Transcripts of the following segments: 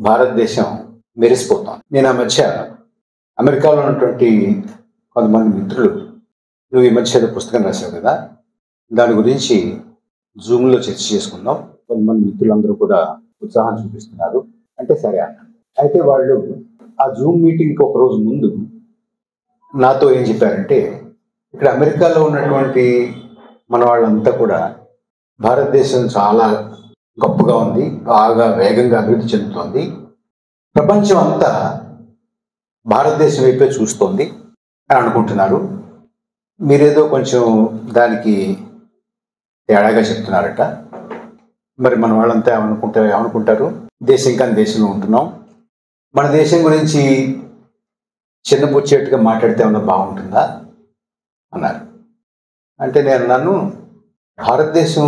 భారతదేశం మెరిసిపోతోంది. నేను ఆ మధ్య అమెరికాలో ఉన్నటువంటి కొంతమంది మిత్రులు, నువ్వు ఈ మధ్య ఏదో పుస్తకం రాశావు కదా, దాని గురించి జూమ్లో చర్చ చేసుకుందాం. కొంతమంది మిత్రులందరూ కూడా ఉత్సాహం చూపిస్తున్నారు. అంటే సరే అన్న. అయితే వాళ్ళు ఆ జూమ్ మీటింగ్కి ఒక రోజు ముందు నాతో ఏం చెప్పారంటే, ఇక్కడ అమెరికాలో ఉన్నటువంటి మన వాళ్ళంతా కూడా భారతదేశం చాలా గొప్పగా ఉంది, బాగా వేగంగా అభివృద్ధి చెందుతోంది, ప్రపంచం అంతా భారతదేశం వైపే చూస్తోంది అని అనుకుంటున్నారు. మీరేదో కొంచెం దానికి తేడాగా చెప్తున్నారట. మరి మన వాళ్ళంతా ఏమనుకుంటారు, దేశం కానీ దేశంలో ఉంటున్నాం, మన దేశం గురించి చిన్నపుచ్చేట్టుగా మాట్లాడితే ఏమన్నా బాగుంటుందా అన్నారు. అంటే నేను అన్నాను, భారతదేశం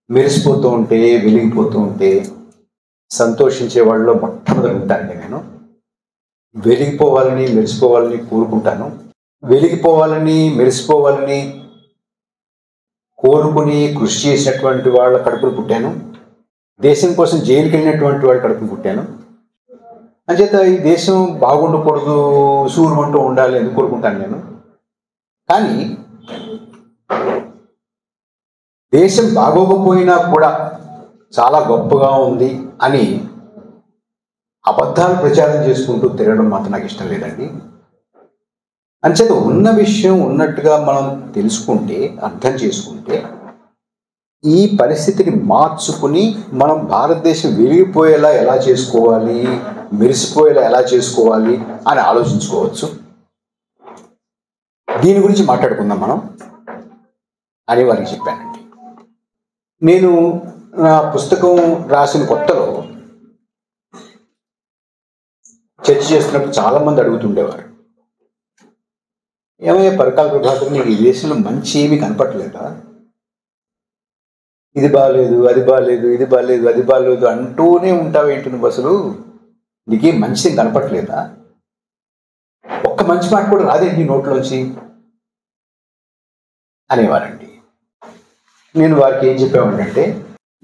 మెరిసిపోతూ ఉంటే, వెలిగిపోతూ ఉంటే సంతోషించే వాళ్ళలో మొట్టమొదటి ఉంటానండి. నేను వెలిగిపోవాలని, మెరిసిపోవాలని కోరుకుంటాను. వెలిగిపోవాలని, మెరిసిపోవాలని కోరుకుని కృషి చేసినటువంటి వాళ్ళ కడుపును పుట్టాను. దేశం కోసం జైలుకి వెళ్ళినటువంటి వాళ్ళ కడుపును పుట్టాను. అంచేత ఈ దేశం బాగుండకూడదు, సూర్యమంటూ ఉండాలి అని కోరుకుంటాను నేను. కానీ దేశం బాగోకపోయినా కూడా చాలా గొప్పగా ఉంది అని అబద్ధాలు ప్రచారం చేసుకుంటూ తిరగడం మాత్రం నాకు ఇష్టం లేదండి. అంచేత ఉన్న విషయం ఉన్నట్టుగా మనం తెలుసుకుంటే, అర్థం చేసుకుంటే, ఈ పరిస్థితిని మార్చుకుని మనం భారతదేశం వెలిగిపోయేలా ఎలా చేసుకోవాలి, మెరిసిపోయేలా ఎలా చేసుకోవాలి అని ఆలోచించుకోవచ్చు. దీని గురించి మాట్లాడుకుందాం మనం అని వారికి చెప్పానండి. నేను నా పుస్తకం రాసిన కొత్తలో చర్చ చేస్తున్నప్పుడు చాలామంది అడుగుతుండేవారు, ఏమయ్యా పరకాల ప్రభాకర్, నీకు ఈ దేశంలో మంచి ఏమీ కనపట్లేదా? ఇది బాగాలేదు, అది బాగాలేదు, ఇది బాగాలేదు, అది బాగాలేదు అంటూనే ఉంటావేంటి నువ్వు? అసలు నీకేం మంచిది కనపట్లేదా? ఒక్క మంచి మాట కూడా రాదేంటి నోట్లోంచి అనేవారండి. నేను వారికి ఏం చెప్పామంటే,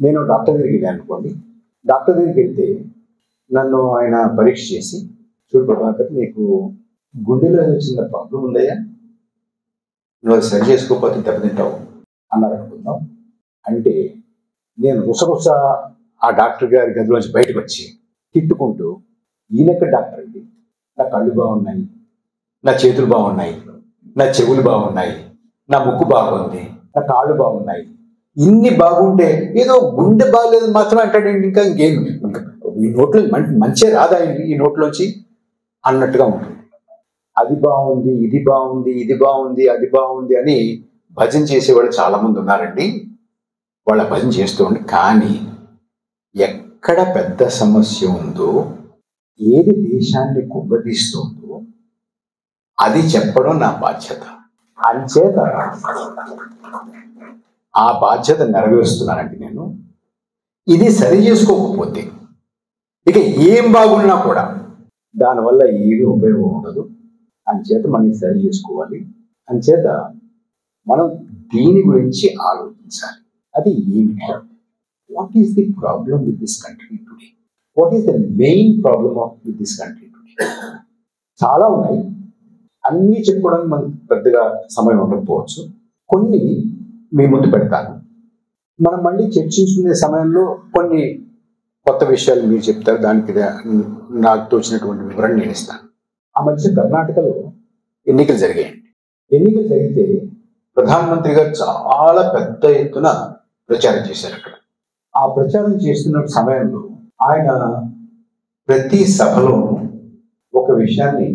నేను డాక్టర్ దగ్గరికి వెళ్ళాను అనుకోండి. డాక్టర్ దగ్గరికి వెళ్తే నన్ను ఆయన పరీక్ష చేసి, చూడు ప్రభాకర్, నీకు గుండెలో ఏదో చిన్న ప్రాబ్లం ఉందయ్యా, నువ్వు అది సరి చేసుకోకపోతే దెబ్బతింటావు అన్నారు అనుకుందాం. అంటే నేను రుసరుస ఆ డాక్టర్ గారి గదిలోంచి బయటకు వచ్చి తిట్టుకుంటూ, ఈయనెక్కడ డాక్టర్ అండి, నా కళ్ళు బాగున్నాయి, నా చేతులు బాగున్నాయి, నా చెవులు బాగున్నాయి, నా ముక్కు బాగుంది, నా కాళ్ళు బాగున్నాయి, ఇన్ని బాగుంటే ఏదో గుండె బాగలేదు మాత్రం అంటాడండి. ఇంకేం ఈ నోట్లో మంచి రాదా ఈ నోట్లోంచి అన్నట్టుగా ఉంటుంది. అది బాగుంది, ఇది బాగుంది, ఇది బాగుంది, అది బాగుంది అని భజన చేసేవాళ్ళు చాలామంది ఉన్నారండి. వాళ్ళ భజన చేస్తూ ఉండి, కానీ ఎక్కడ పెద్ద సమస్య ఉందో, ఏది దేశాన్ని కుంగదీస్తుందో అది చెప్పడం నా బాధ్యత. అంచేత ఆ బాధ్యత నెరవేరుస్తున్నానండి నేను. ఇది సరి చేసుకోకపోతే ఇక ఏం బాగున్నా కూడా దానివల్ల ఏమీ ఉపయోగం ఉండదు. అంచేత మనం సరి చేసుకోవాలి. అంచేత మనం దీని గురించి ఆలోచించాలి. అది ఏమిటి? What is the problem with this country today? What is the main problem with this country today? చాలా ఉన్నాయి, అన్నీ చెప్పుకోవడానికి మనకు పెద్దగా సమయం ఉండకపోవచ్చు. కొన్ని మీ ముందు పెడతాను. మనం మళ్ళీ చర్చించుకునే సమయంలో కొన్ని కొత్త విషయాలు మీరు చెప్తారు, దానికి నాకు తోచినటువంటి వివరణ నేను ఇస్తాను. ఆ మధ్య కర్ణాటకలో ఎన్నికలు జరిగాయండి. ఎన్నికలు జరిగితే ప్రధానమంత్రి గారు చాలా పెద్ద ఎత్తున ప్రచారం చేశారు అక్కడ. ఆ ప్రచారం చేస్తున్న సమయంలో ఆయన ప్రతి సభలోనూ ఒక విషయాన్ని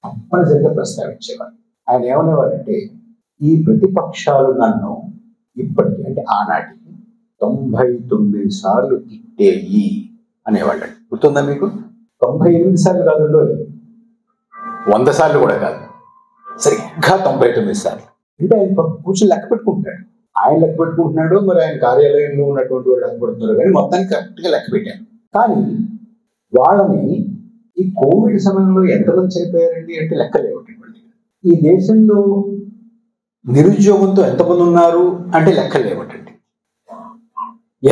తప్పనిసరిగా ప్రస్తావించేవారు. ఆయన ఏమనేవారంటే, ఈ ప్రతిపక్షాలు నన్ను ఇప్పటికీ, అంటే ఆనాటికి 99 సార్లు తిట్టేయి అనేవాళ్ళు. గుర్తుందా మీకు? 98 సార్లు కాదు, 100 సార్లు కూడా కాదు, సరిగ్గా 99 సార్లు. అంటే ఆయన కూర్చొని లెక్క పెట్టుకుంటాడు. ఆయన లెక్క పెట్టుకుంటున్నాడు, మరి ఆయన కార్యాలయంలో ఉన్నటువంటి వాళ్ళు లెక్క పెడుతున్నారు, కానీ మొత్తానికి కరెక్ట్గా లెక్క పెట్టాను. కానీ వాళ్ళని ఈ కోవిడ్ సమయంలో ఎంతమంది చనిపోయారండి అంటే లెక్కలేవటండి. ఈ దేశంలో నిరుద్యోగంతో ఎంతమంది ఉన్నారు అంటే లెక్కలు లేవటండి.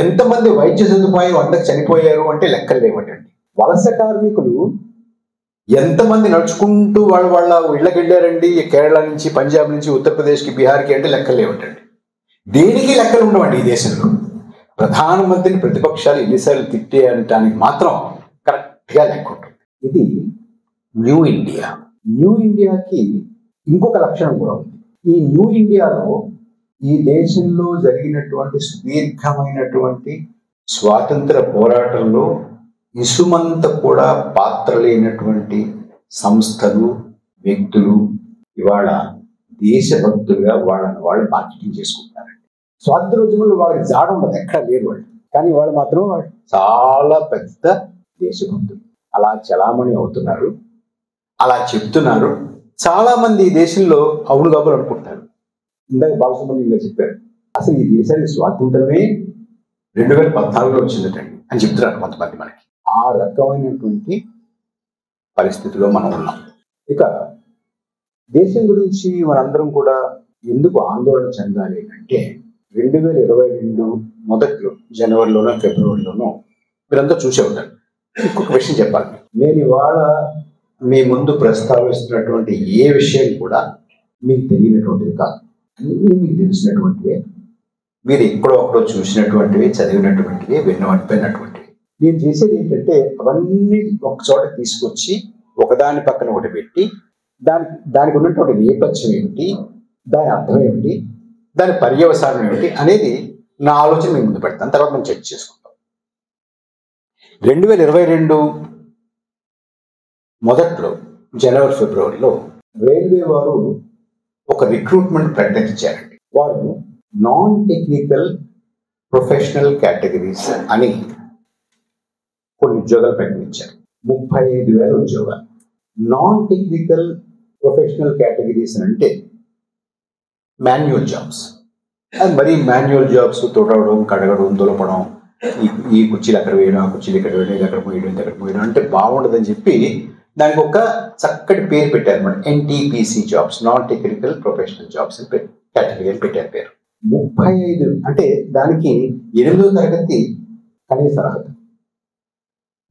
ఎంతమంది వైద్య సదుపాయం 100కి చనిపోయారు అంటే లెక్కలు లేవటండి. వలస కార్మికులు ఎంతమంది నడుచుకుంటూ వాళ్ళ ఇళ్ళకి వెళ్ళారండి, కేరళ నుంచి, పంజాబ్ నుంచి, ఉత్తరప్రదేశ్కి, బీహార్కి అంటే లెక్కలు లేవంటండి. దేనికి లెక్కలు ఉండవండి ఈ దేశంలో. ప్రధానమంత్రిని ప్రతిపక్షాలు ఎన్నిసార్లు తిట్టే అనటానికి మాత్రం కరెక్ట్గా లెక్క ఉంటుంది. ఇది న్యూ ఇండియా. న్యూ ఇండియాకి ఇంకొక లక్షణం కూడా ఉంది. ఈ న్యూ ఇండియాలో ఈ దేశంలో జరిగినటువంటి సుదీర్ఘమైనటువంటి స్వాతంత్ర పోరాటంలో ఇసుమంత కూడా పాత్ర లేనటువంటి సంస్థలు, వ్యక్తులు ఇవాళ దేశభక్తులుగా వాళ్ళని వాళ్ళు మార్కెటింగ్ చేసుకుంటారండి. స్వాతంత్రోద్యమంలో వాళ్ళకి జాడ ఉండదు, ఎక్కడ లేరు వాళ్ళు. కానీ వాళ్ళు మాత్రం చాలా పెద్ద దేశభక్తులు. అలా చలామణి అవుతున్నారు, అలా చెప్తున్నారు. చాలా మంది ఈ దేశంలో అవును కాబోలు అనుకుంటున్నారు. ఇందాక బాలసుబ్రహ్మణ్యం గారు చెప్పారు, అసలు ఈ దేశానికి స్వాతంత్రమే 2014లో వచ్చిందటండి అని చెప్తున్నారు కొంతమంది. మనకి ఆ రకమైనటువంటి పరిస్థితిలో మనం ఉన్నాం. ఇక దేశం గురించి మనందరం కూడా ఎందుకు ఆందోళన చెందాలి అంటే 2022 మొదట్లో జనవరిలోనో ఫిబ్రవరిలోనో మీరంతా చూసే ఉంటారు. ఇంకొక విషయం చెప్పాలి, నేను ఇవాళ మీ ముందు ప్రస్తావిస్తున్నటువంటి ఏ విషయం కూడా మీకు తెలియనటువంటిది కాదు. అన్నీ మీకు తెలిసినటువంటివే, మీరు ఎక్కడో ఒకడో చూసినటువంటివి, చదివినటువంటివి, విన్నటువంటివి. నేను చేసేది ఏంటంటే అవన్నీ ఒక చోట తీసుకొచ్చి ఒకదాని పక్కన ఒకటి పెట్టి దానికి ఉన్నటువంటి నేపథ్యం ఏమిటి, దాని అర్థం ఏమిటి, దాని పర్యవసానం ఏమిటి అనేది నా ఆలోచన మీ ముందు పెడతాను. తర్వాత మనం చర్చ చేసుకుంటాం. 2022 మొదట్లో జనవరి ఫిబ్రవరిలో రైల్వే వారు ఒక రిక్రూట్మెంట్ ప్రకటించారండి. వారు నాన్ టెక్నికల్ ప్రొఫెషనల్ కేటగిరీస్ అని కొన్ని ఉద్యోగాలు ప్రకటించారు. 35,000 ఉద్యోగాలు. నాన్ టెక్నికల్ ప్రొఫెషనల్ కేటగిరీస్ అంటే మాన్యువల్ జాబ్స్. అది మరీ మాన్యువల్ జాబ్స్ తోడవడం, కడగడం, దులపడం, ఈ కుర్చీలు అక్కడ వేయడం, ఆ కుర్చీలు ఇక్కడ వేయడం, ఇది అక్కడ పోయడం, ఇది అక్కడ పోయడం అంటే బాగుండదని చెప్పి దానికి ఒక చక్కటి పేరు పెట్టారు అన్నమాట. NTPC jobs, non technical professional jobs అని కేటగిరీ అని పెట్టారు పేరు. 35 అంటే దానికి 8వ తరగతి కనీస అర్హత.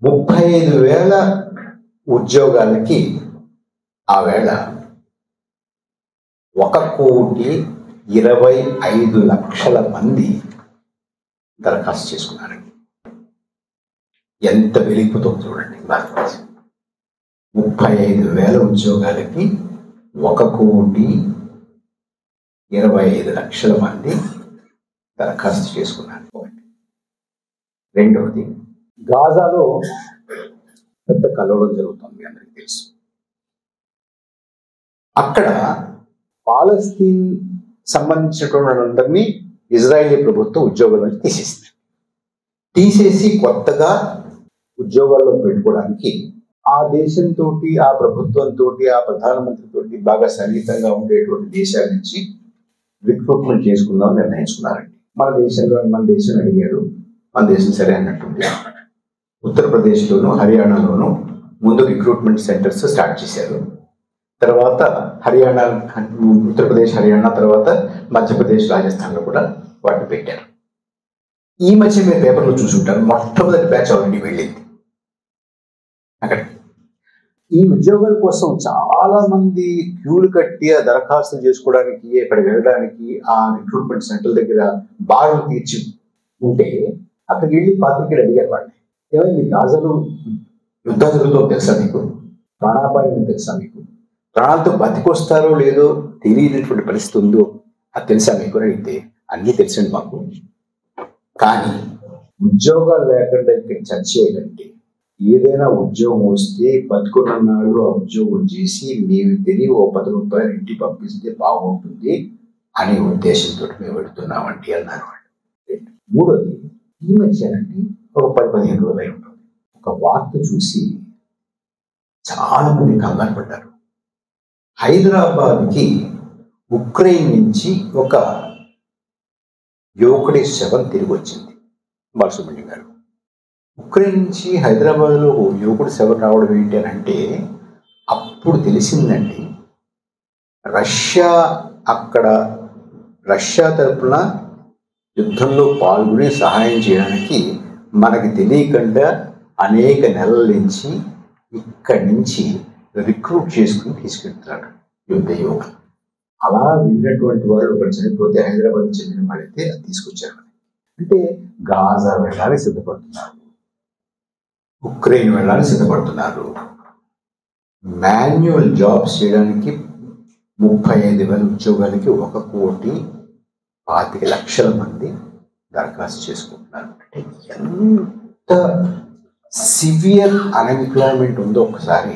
35,000 ఉద్యోగాలకి ఆ వేళ 1,25,00,000 మంది దరఖాస్తు చేసుకున్నారండి. ఎంత వెలిగిపోతుందో చూడండి భారతదేశం. 35,000 ఉద్యోగాలకి 1,25,00,000 మంది దరఖాస్తు చేసుకున్నారు. రెండవది, గాజాలో పెద్ద కలవడం జరుగుతుంది, అందరికీ తెలుసు. అక్కడ పాలస్తీన్ సంబంధించినటువంటి వాళ్ళందరినీ ఇజ్రాయేలీ ప్రభుత్వం ఉద్యోగాల నుంచి తీసేసి కొత్తగా ఉద్యోగాల్లో పెట్టుకోవడానికి ఆ దేశంతో, ఆ ప్రభుత్వంతో, ఆ ప్రధానమంత్రితో బాగా సన్నిహితంగా ఉండేటువంటి దేశాల నుంచి రిక్రూట్మెంట్ చేసుకుందామని నిర్ణయించుకున్నారండి. మన దేశం అడిగాడు, మన దేశం సరే అన్నట్టుంది. ఉత్తరప్రదేశ్లోను, హర్యానాలోను ముందు రిక్రూట్మెంట్ సెంటర్స్ స్టార్ట్ చేశారు. తర్వాత హర్యానా, ఉత్తరప్రదేశ్, హర్యానా, తర్వాత మధ్యప్రదేశ్, రాజస్థాన్లో కూడా వాటిని పెట్టారు. ఈ మధ్య మీరు పేపర్లో చూసుంటారు, మొట్టమొదటి బ్యాచ్ ఆల్రెడీ వెళ్ళింది అక్కడ. ఈ ఉద్యోగాల కోసం చాలా మంది క్యూలు కట్టి ఆ దరఖాస్తులు చేసుకోవడానికి, అక్కడ వెళ్ళడానికి ఆ రిక్రూట్మెంట్ సెంటర్ దగ్గర బారులు తీర్చి ఉంటే అక్కడికి వెళ్ళి పాత్రికేయులు అడిగారు వాళ్ళని, ఏమైనా మీ గాజాలో యుద్ధం జరుగుతుందో తెలుసా మీకు, ప్రాణాపాయం తెలుసా మీకు, ప్రాణాలతో బతికొస్తారో లేదో తెలియనటువంటి పరిస్థితి ఉందో అది తెలుసా మీకు అని అడిగితే, అన్నీ తెలుసండి మాకు, కానీ ఉద్యోగాలు లేకుండా ఇక్కడ చచ్చేయాలంటే ఏదైనా ఉద్యోగం వస్తే బతుకున్నాళ్ళు ఆ ఉద్యోగం చేసి మేము తిరిగి ఓ 10 రూపాయలు ఇంటికి పంపిస్తే బాగుంటుంది అనే ఉద్దేశంతో మేము పెడుతున్నామండి అన్నారు వాళ్ళు. మూడోది, ఈ మధ్యనండి ఒక 10-15 రోజులు అయి ఉంటుంది, ఒక వార్త చూసి చాలా మంది కంగారు పడ్డారు. హైదరాబాద్కి ఉక్రెయిన్ నుంచి ఒక యువకుడి శవం తిరిగి వచ్చింది. బాలసుబ్రహ్మణ్యం గారు, ఉక్రెయిన్ నుంచి హైదరాబాద్లో ఓ యువకుడి శవం రావడం ఏంటి అని అంటే అప్పుడు తెలిసిందండి, రష్యా తరపున యుద్ధంలో పాల్గొని సహాయం చేయడానికి మనకి తెలియకుండా అనేక నెలల నుంచి ఇక్కడి నుంచి రిక్రూట్ చేసుకుని తీసుకెళ్తున్నాడు యుద్ధ యువకులు. అలా వెళ్ళినటువంటి వాళ్ళు ఒకరు చనిపోతే హైదరాబాద్ చెందిన వాళ్ళైతే అది తీసుకొచ్చారు. అంటే గాజా వెళ్ళాలని సిద్ధపడుతున్నారు, ఉక్రెయిన్ వెళ్ళాలని సిద్ధపడుతున్నారు. మాన్యువల్ జాబ్స్ చేయడానికి 35,000 ఉద్యోగాలకి 1,25,00,000 మంది దరఖాస్తు చేసుకుంటున్నారు. అంటే ఎంత సివియర్ అన్ఎంప్లాయ్మెంట్ ఉందో ఒకసారి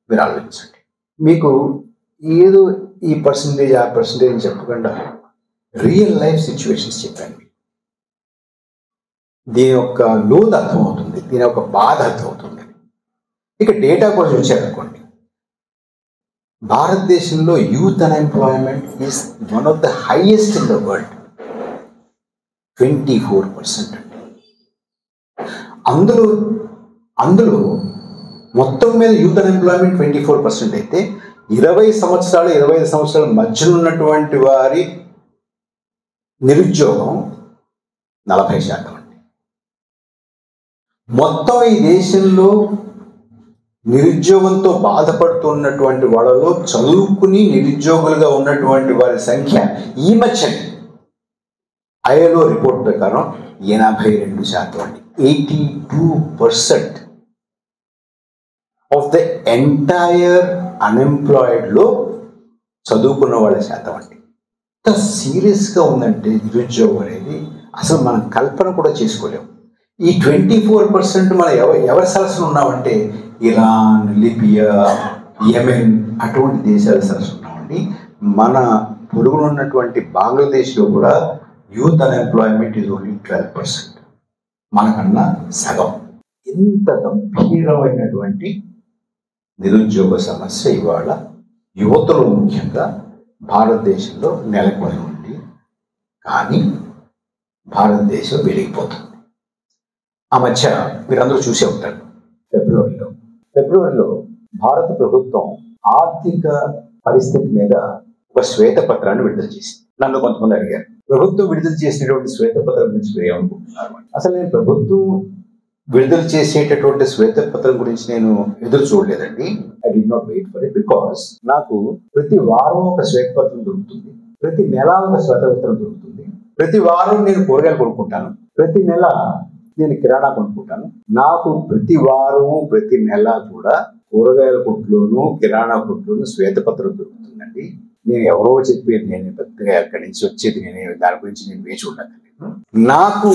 మీరు ఆలోచించండి. మీకు ఏదో ఈ పర్సంటేజ్ ఆ పర్సంటేజ్ చెప్పకుండా రియల్ లైఫ్ సిచ్యువేషన్స్ చెప్పాను. దీని యొక్క లోతు అర్థమవుతుంది, దీని యొక్క బాధ అర్థమవుతుంది. ఇక డేటా కోసం చూసారనుకోండి, భారతదేశంలో youth unemployment is one of the highest in the world, 24%. అందులో మొత్తం మీద యూత్ అన్ఎంప్లాయ్మెంట్ 24% అయితే 20 సంవత్సరాలు 25 సంవత్సరాల మధ్యలో ఉన్నటువంటి వారి నిరుద్యోగం 40%. మొత్తం ఈ దేశంలో నిరుద్యోగంతో బాధపడుతున్నటువంటి వాళ్ళలో చదువుకుని నిరుద్యోగులుగా ఉన్నటువంటి వారి సంఖ్య ఈ మధ్య ఐఎల్ఓ రిపోర్ట్ ప్రకారం 82% అండి. 82% ఆఫ్ ద ఎంటైర్ అన్ఎంప్లాయిడ్లో చదువుకున్న వాళ్ళ శాతం అండి. ఎంత సీరియస్గా ఉందంటే నిరుద్యోగం అనేది అసలు మనం కల్పన కూడా చేసుకోలేము. ఈ 24% మనం ఎవరి సరసన ఉన్నామంటే ఇరాన్, లిబియా, యెమెన్ అటువంటి దేశాల సరసన ఉన్నామండి. మన పొరుగున ఉన్నటువంటి బంగ్లాదేశ్లో కూడా యూత్ అన్ఎంప్లాయ్మెంట్ ఈజ్ ఓన్లీ 12%, మనకన్నా సగం. ఎంత గంభీరమైనటువంటి నిరుద్యోగ సమస్య ఇవాళ యువతలో ముఖ్యంగా భారతదేశంలో నెలకొని ఉంది. కానీ భారతదేశం వెలిగిపోతుంది. ఆ మధ్య మీరందరూ చూసే ఉంటారు, ఫిబ్రవరిలో భారత ప్రభుత్వం ఆర్థిక పరిస్థితి మీద ఒక శ్వేతపత్రాన్ని విడుదల చేసింది. నన్ను కొంతమంది అడిగారు, ప్రభుత్వం విడుదల చేసినటువంటి శ్వేతపత్రం గురించి మీరు ఏమనుకుంటున్నారు? అసలు నేను ప్రభుత్వం విడుదల చేసేటటువంటి శ్వేతపత్రం గురించి నేను ఎదురు చూడలేదండి. I did not wait for it, because నాకు ప్రతి వారం ఒక శ్వేతపత్రం దొరుకుతుంది, ప్రతి నెల ఒక శ్వేతపత్రం దొరుకుతుంది. ప్రతి వారం నేను కూరగాయలు కొనుక్కుంటాను, ప్రతి నెల నేను కిరాణా కొనుక్కుంటాను. నాకు ప్రతి వారము ప్రతి నెల కూడా కూరగాయల కొట్లోను కిరాణా కొట్లోను శ్వేతపత్రం దొరుకుతుందండి. నేను ఎవరో చెప్పేది నేను పెద్దగా ఎక్కడి నుంచి వచ్చేది నేను దాని గురించి నేను వేచి ఉండను. నాకు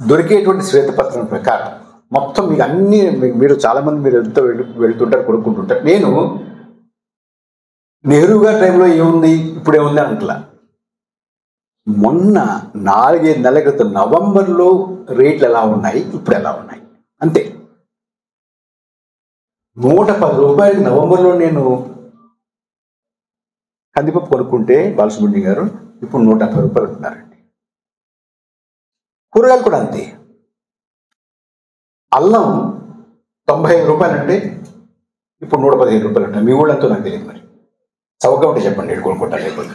దొరికేటువంటి శ్వేతపత్రం ప్రకారం మొత్తం మీకు అన్ని మీరు చాలామంది మీరు ఎంతో వెళ్తుంటారు, కొనుక్కుంటుంటారు. నేను నెహ్రూ గారి టైంలో ఏముంది ఇప్పుడు ఏముంది అంటలా. మొన్న 4-5 నెలల క్రితం నవంబర్లో రేట్లు ఎలా ఉన్నాయి, ఇప్పుడు ఎలా ఉన్నాయి అంతే. 110 రూపాయలకి నవంబర్లో నేను కందిపప్పు కొనుక్కుంటే బాలసుబ్రహ్మణ్యం గారు ఇప్పుడు 150 రూపాయలు ఉంటున్నారండి. కూరగాయలు కూడా అంతే. అల్లం 95 రూపాయలు అంటే ఇప్పుడు 115 రూపాయలు ఉంటాయి. మీ ఊళ్ళంతా నాకు తెలియదు, మరి చౌకగా ఉంటే చెప్పండి, నేను కొనుక్కుంటాను. లేకపోతే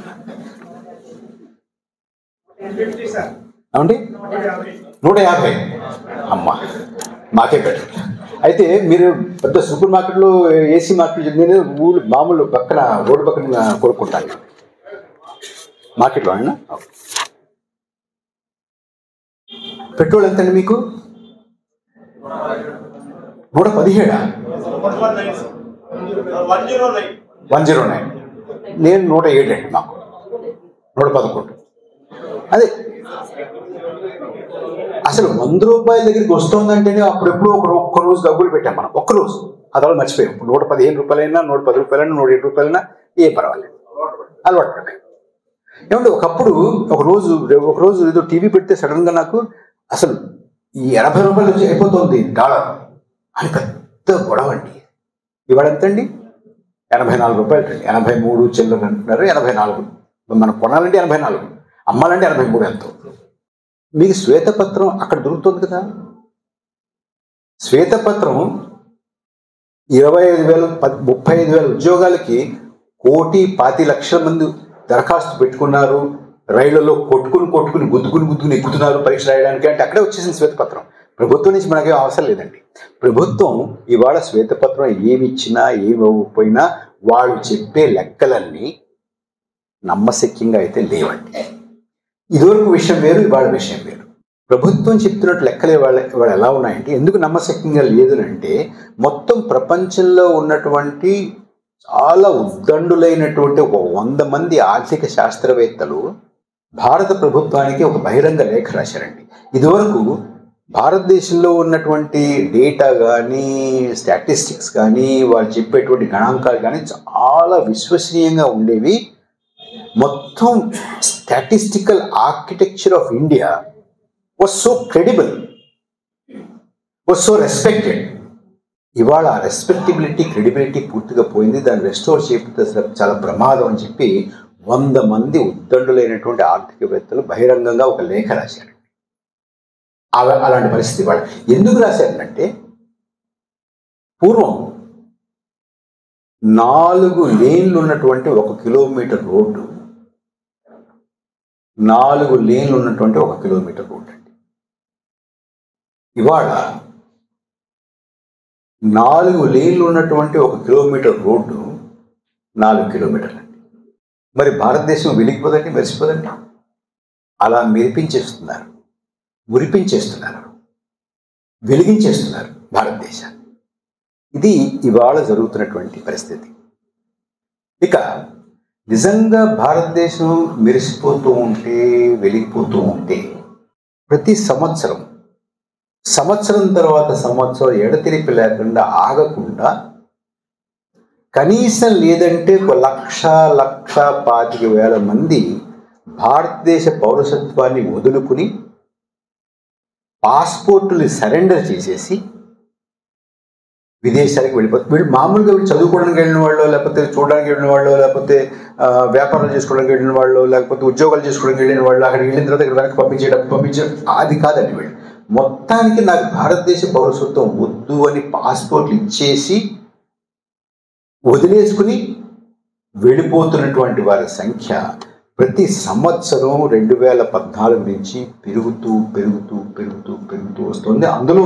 ఏమండి 150? అమ్మ మాకే బెటర్. అయితే మీరు పెద్ద సూపర్ మార్కెట్లో ఏసీ మార్కెట్, నేను ఊళ్ళు మామూలు పక్కన రోడ్డు పక్కన కొనుక్కుంటాను మార్కెట్లో. అయినా పెట్రోల్ ఎంతండి మీకు? 117? 109. నేను 107 అండి, మాకు 111. అదే అసలు 100 రూపాయల దగ్గరికి వస్తుందంటేనే అప్పుడెప్పుడు ఒక్క రోజు డబ్బులు పెట్టాం మనం, ఒక్కరోజు అదొకటి మర్చిపోయాం. ఇప్పుడు 115 రూపాయలైనా 110 రూపాయలైనా 107 రూపాయలైనా ఏం పర్వాలేదు, అలవాటు పడ్డాయి. ఏమంటే ఒకప్పుడు ఒక రోజు ఏదో టీవీ పెడితే సడన్గా నాకు అసలు ఈ 80 రూపాయలు వచ్చి అయిపోతుంది డాలర్ అని పెద్ద గొడవ అండి. ఇవాళ ఎంతండి? 84 రూపాయలు అండి. 83 చిల్లర అంటున్నారు, 84. మనం కొనాలంటే 84, అమ్మాలంటే 83 ఎంతో. మీకు శ్వేతపత్రం అక్కడ దొరుకుతుంది కదా. శ్వేతపత్రం 25,000 35,000 ఉద్యోగాలకి 1,25,00,000 మంది దరఖాస్తు పెట్టుకున్నారు. రైళ్లలో కొట్టుకుని గుద్దుకుని ఎక్కుతున్నారు పరీక్ష రాయడానికి. అంటే అక్కడే వచ్చేసింది శ్వేతపత్రం. ప్రభుత్వం నుంచి మనకేం అవసరం లేదండి. ప్రభుత్వం ఇవాళ శ్వేతపత్రం ఏమి ఇచ్చినా ఏమి ఇవ్వకపోయినా వాళ్ళు చెప్పే లెక్కలన్నీ నమ్మశక్యంగా అయితే లేవండి. ఇదివరకు విషయం వేరు, ఇవాళ విషయం వేరు. ప్రభుత్వం చెప్తున్నట్టు లెక్కలు ఇవాళ ఎలా ఉన్నాయంటే ఎందుకు నమ్మశక్యంగా లేదు అంటే మొత్తం ప్రపంచంలో ఉన్నటువంటి చాలా ఉద్దండులైనటువంటి ఒక 100 మంది ఆర్థిక శాస్త్రవేత్తలు భారత ప్రభుత్వానికి ఒక బహిరంగ లేఖ రాశారండి. ఇదివరకు భారతదేశంలో ఉన్నటువంటి డేటా కానీ స్టాటిస్టిక్స్ కానీ వాళ్ళు చెప్పేటువంటి గణాంకాలు కానీ చాలా విశ్వసనీయంగా ఉండేవి. మొత్తం statistical architecture of India was so credible, was so respected. ఇవాళ ఆ రెస్పెక్టబిలిటీ, క్రెడిబిలిటీ పూర్తిగా పోయింది. దాన్ని రెస్టోర్ చేయకపోతే చాలా ప్రమాదం అని చెప్పి 100 మంది ఉద్దండులైనటువంటి ఆర్థికవేత్తలు బహిరంగంగా ఒక లేఖ రాశారు. అలాంటి పరిస్థితి ఇవాళ ఎందుకు రాశారంటే పూర్వం 4 లేన్లు ఉన్నటువంటి 1 కిలోమీటర్ రోడ్డు, 4 లేన్లు ఉన్నటువంటి 1 కిలోమీటర్ రోడ్డు అండి. ఇవాళ 4 లేన్లు ఉన్నటువంటి 1 కిలోమీటర్ రోడ్డు 4 కిలోమీటర్లు అండి. మరి భారతదేశం వెలిగిపోదండి, మెరిసిపోదండి. అలా మెరిపించేస్తున్నారు, మురిపించేస్తున్నారు, వెలిగించేస్తున్నారు భారతదేశాన్ని. ఇది ఇవాళ జరుగుతున్నటువంటి పరిస్థితి. ఇక నిజంగా భారతదేశం మెరిసిపోతూ ఉంటే, వెలిగిపోతూ ఉంటే ప్రతి సంవత్సరం తర్వాత సంవత్సరం ఎడతెరిపి లేకుండా ఆగకుండా కనీసం లేదంటే 1,25,000 మంది భారతదేశ పౌరసత్వాన్ని వదులుకుని పాస్పోర్టులు సరెండర్ చేసేసి విదేశాలకు వెళ్ళిపోతారు. వీళ్ళు మామూలుగా చదువుకోవడానికి వెళ్ళిన వాళ్ళు, లేకపోతే చూడడానికి వెళ్ళిన వాళ్ళు, లేకపోతే వ్యాపారాలు చేసుకోవడానికి వెళ్ళిన వాళ్ళు, లేకపోతే ఉద్యోగాలు చేసుకోవడానికి వెళ్ళిన వాళ్ళు, అక్కడికి వెళ్ళిన తర్వాత ఇక్కడ వెనక్కి పంపించే అది కాదండి. వీళ్ళు మొత్తానికి నాకు భారతదేశ పౌరసత్వం వద్దు అని పాస్పోర్ట్లు ఇచ్చేసి వదిలేసుకుని వెళ్ళిపోతున్నటువంటి వారి సంఖ్య ప్రతి సంవత్సరం 2014 నుంచి పెరుగుతూ వస్తుంది. అందులో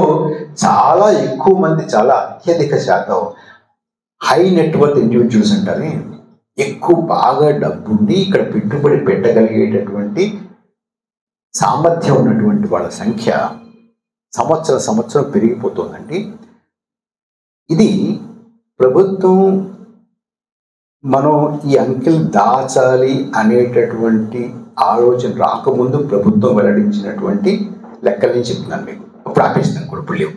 చాలా ఎక్కువ మంది, చాలా అత్యధిక శాతం హై నెట్వర్త్ ఇండివిజువల్స్ అంటారు, ఎక్కువ బాగా డబ్బుండి ఇక్కడ పెట్టుబడి పెట్టగలిగేటటువంటి సామర్థ్యం ఉన్నటువంటి వాళ్ళ సంఖ్య సంవత్సరం పెరిగిపోతుందండి. ఇది ప్రభుత్వం మనం ఈ అంకెలు దాచాలి అనేటటువంటి ఆలోచన రాకముందు ప్రభుత్వం వెల్లడించినటువంటి లెక్కలని చెప్తున్నాను మీకు. అప్పుడు ఆపేస్తాను కూడా ఇప్పుడు లేవు.